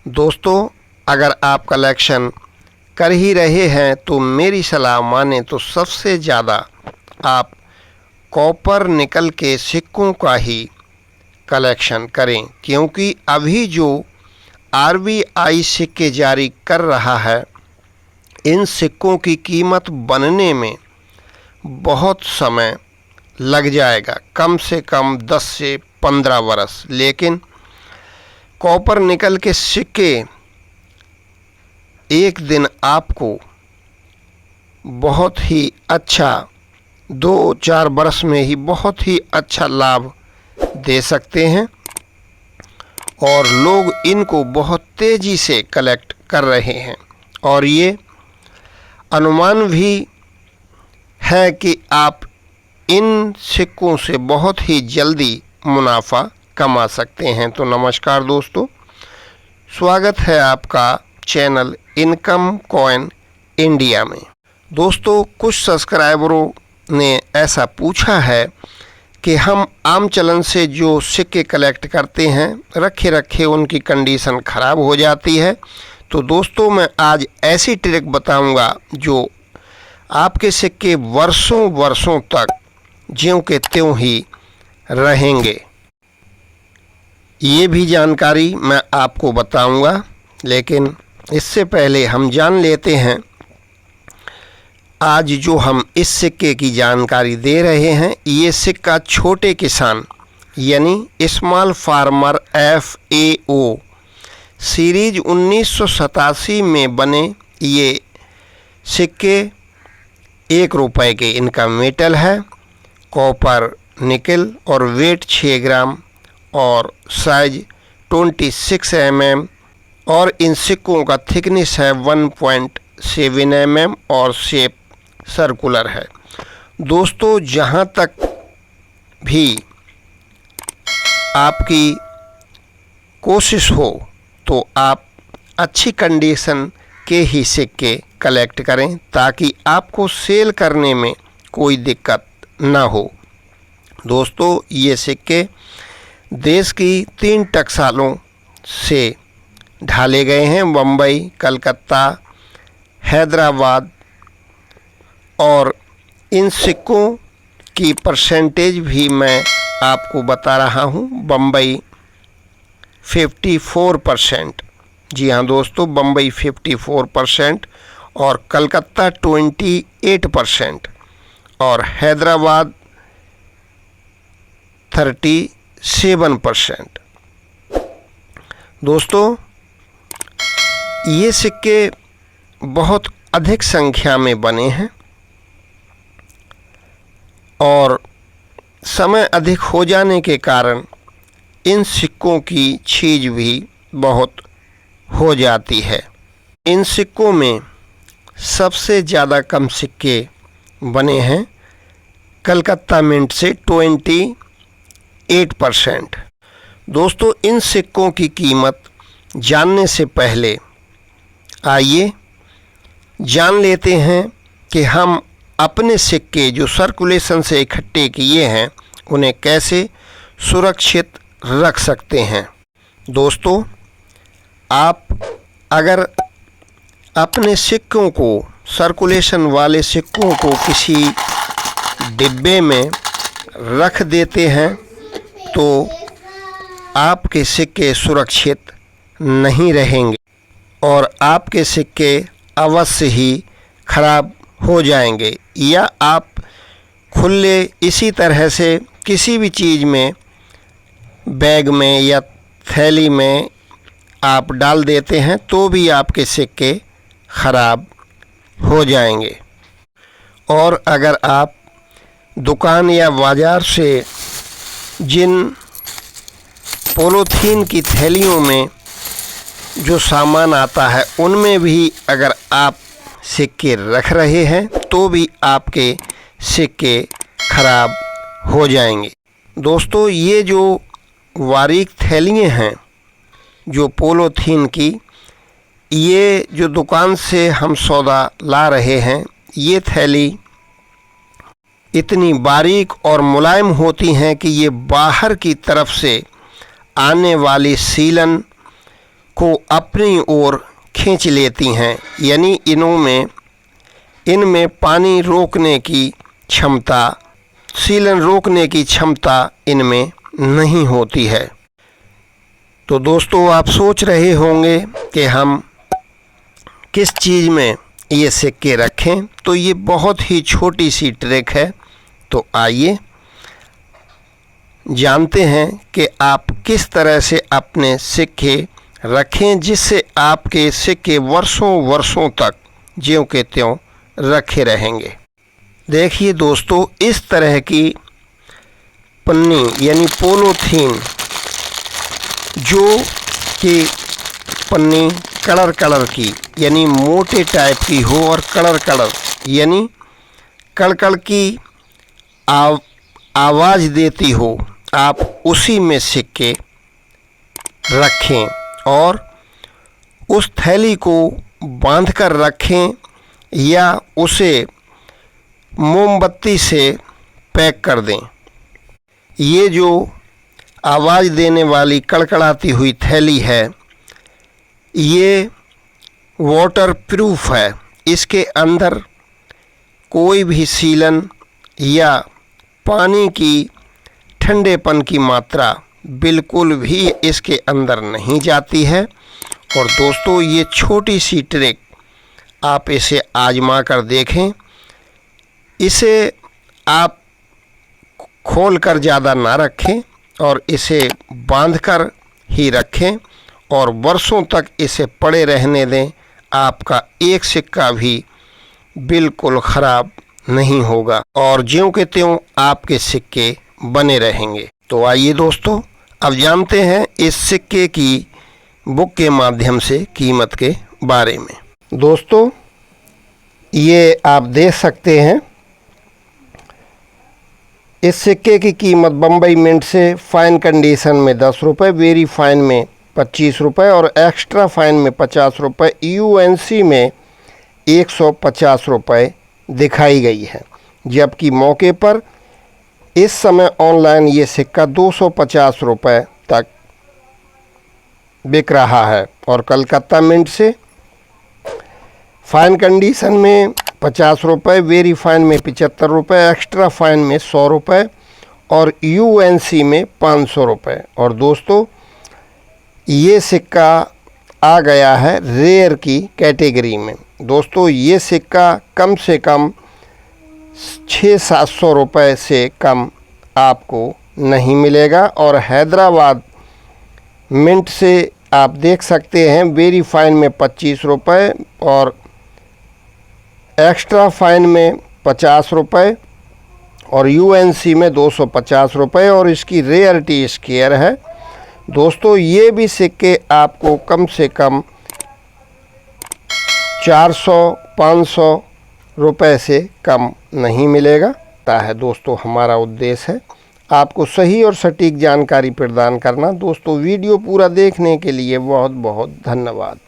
दोस्तों, अगर आप कलेक्शन कर ही रहे हैं तो मेरी सलाह माने तो सबसे ज़्यादा आप कॉपर निकल के सिक्कों का ही कलेक्शन करें, क्योंकि अभी जो आरबीआई सिक्के जारी कर रहा है, इन सिक्कों की कीमत बनने में बहुत समय लग जाएगा, कम से कम 10 से 15 वर्ष। लेकिन कॉपर निकल के सिक्के एक दिन आपको बहुत ही अच्छा 2-4 वर्ष में ही बहुत ही अच्छा लाभ दे सकते हैं और लोग इनको बहुत तेज़ी से कलेक्ट कर रहे हैं। और ये अनुमान भी है कि आप इन सिक्कों से बहुत ही जल्दी मुनाफा कमा सकते हैं। तो नमस्कार दोस्तों, स्वागत है आपका चैनल इनकम कॉइन इंडिया में। दोस्तों, कुछ सब्सक्राइबरों ने ऐसा पूछा है कि हम आम चलन से जो सिक्के कलेक्ट करते हैं, रखे रखे उनकी कंडीशन ख़राब हो जाती है। तो दोस्तों, मैं आज ऐसी ट्रिक बताऊंगा जो आपके सिक्के वर्षों वर्षों तक ज्यों के त्यों ही रहेंगे। ये भी जानकारी मैं आपको बताऊंगा, लेकिन इससे पहले हम जान लेते हैं आज जो हम इस सिक्के की जानकारी दे रहे हैं। ये सिक्का छोटे किसान यानी स्मॉल फार्मर FAO सीरीज 1987 में बने ये सिक्के 1 रुपए के इनका मेटल है, कॉपर निकल और वेट 6 ग्राम और साइज 26 mm और इन सिक्कों का थिकनेस है 1.7 mm और शेप सर्कुलर है। दोस्तों, जहाँ तक भी आपकी कोशिश हो तो आप अच्छी कंडीशन के ही सिक्के कलेक्ट करें, ताकि आपको सेल करने में कोई दिक्कत ना हो। दोस्तों, ये सिक्के देश की 3 टकसालों से ढाले गए हैं, मुंबई, कलकत्ता, हैदराबाद, और इन सिक्कों की परसेंटेज भी मैं आपको बता रहा हूँ। बम्बई 54%, जी हाँ दोस्तों, बम्बई 54% और कलकत्ता 28% और हैदराबाद 37%। दोस्तों, ये सिक्के बहुत अधिक संख्या में बने हैं और समय अधिक हो जाने के कारण इन सिक्कों की छीज भी बहुत हो जाती है। इन सिक्कों में सबसे ज़्यादा कम सिक्के बने हैं कलकत्ता मिंट से 28%। दोस्तों, इन सिक्कों की कीमत जानने से पहले आइए जान लेते हैं कि हम अपने सिक्के जो सर्कुलेशन से इकट्ठे किए हैं उन्हें कैसे सुरक्षित रख सकते हैं। दोस्तों, आप अगर अपने सिक्कों को, सर्कुलेशन वाले सिक्कों को किसी डिब्बे में रख देते हैं तो आपके सिक्के सुरक्षित नहीं रहेंगे और आपके सिक्के अवश्य ही खराब हो जाएंगे। या आप खुले इसी तरह से किसी भी चीज़ में, बैग में या थैली में आप डाल देते हैं तो भी आपके सिक्के खराब हो जाएंगे। और अगर आप दुकान या बाज़ार से जिन पॉलीथीन की थैलियों में जो सामान आता है उनमें भी अगर आप सिक्के रख रहे हैं तो भी आपके सिक्के खराब हो जाएंगे। दोस्तों, ये जो बारीक थैलियाँ हैं जो पॉलीथीन की, ये जो दुकान से हम सौदा ला रहे हैं, ये थैली इतनी बारीक और मुलायम होती हैं कि ये बाहर की तरफ से आने वाली सीलन को अपनी ओर खींच लेती हैं, यानी इनमें पानी रोकने की क्षमता, सीलन रोकने की क्षमता इनमें नहीं होती है। तो दोस्तों, आप सोच रहे होंगे कि हम किस चीज़ में ये सिक्के रखें। तो ये बहुत ही छोटी सी ट्रिक है। तो आइए जानते हैं कि आप किस तरह से अपने सिक्के रखें जिससे आपके सिक्के वर्षों वर्षों तक ज्यों के त्यों रखे रहेंगे। देखिए दोस्तों, इस तरह की पन्नी यानी पोलोथीन, जो कि पन्नी कलर की यानी मोटे टाइप की हो और कलर यानी कड़ की आवाज़ देती हो, आप उसी में सिक्के रखें और उस थैली को बांध कर रखें या उसे मोमबत्ती से पैक कर दें। ये जो आवाज़ देने वाली कड़कड़ाती हुई थैली है, ये वाटर प्रूफ है। इसके अंदर कोई भी सीलन या पानी की ठंडेपन की मात्रा बिल्कुल भी इसके अंदर नहीं जाती है। और दोस्तों, ये छोटी सी ट्रिक आप इसे आजमा कर देखें। इसे आप खोल कर ज़्यादा ना रखें और इसे बांध कर ही रखें और वर्षों तक इसे पड़े रहने दें। आपका एक सिक्का भी बिल्कुल ख़राब नहीं होगा और ज्यों के त्यों आपके सिक्के बने रहेंगे। तो आइए दोस्तों, अब जानते हैं इस सिक्के की बुक के माध्यम से कीमत के बारे में। दोस्तों, ये आप देख सकते हैं, इस सिक्के की कीमत बम्बई मिंट से फ़ाइन कंडीशन में 10 रुपये, वेरी फाइन में 25 रुपये और एक्स्ट्रा फाइन में 50 रुपये, यूएनसी में 150 रुपये दिखाई गई है। जबकि मौके पर इस समय ऑनलाइन ये सिक्का 250 रुपये तक बिक रहा है। और कलकत्ता मिंट से फ़ाइन कंडीशन में 50 रुपये, वेरी फाइन में 75 रुपये, एक्स्ट्रा फाइन में 100 रुपये और यूएनसी में 500 रुपये। और दोस्तों, ये सिक्का आ गया है रेयर की कैटेगरी में। दोस्तों, ये सिक्का कम से कम 600-700 रुपये से कम आपको नहीं मिलेगा। और हैदराबाद मिंट से आप देख सकते हैं, वेरी फाइन में 25 रुपये और एक्स्ट्रा फाइन में 50 रुपये और यूएनसी में 250 रुपये और इसकी रेयरिटी स्केयर है। दोस्तों, ये भी सिक्के आपको कम से कम 400-500 रुपये से कम नहीं मिलेगा। है दोस्तों, हमारा उद्देश्य है आपको सही और सटीक जानकारी प्रदान करना। दोस्तों, वीडियो पूरा देखने के लिए बहुत बहुत धन्यवाद।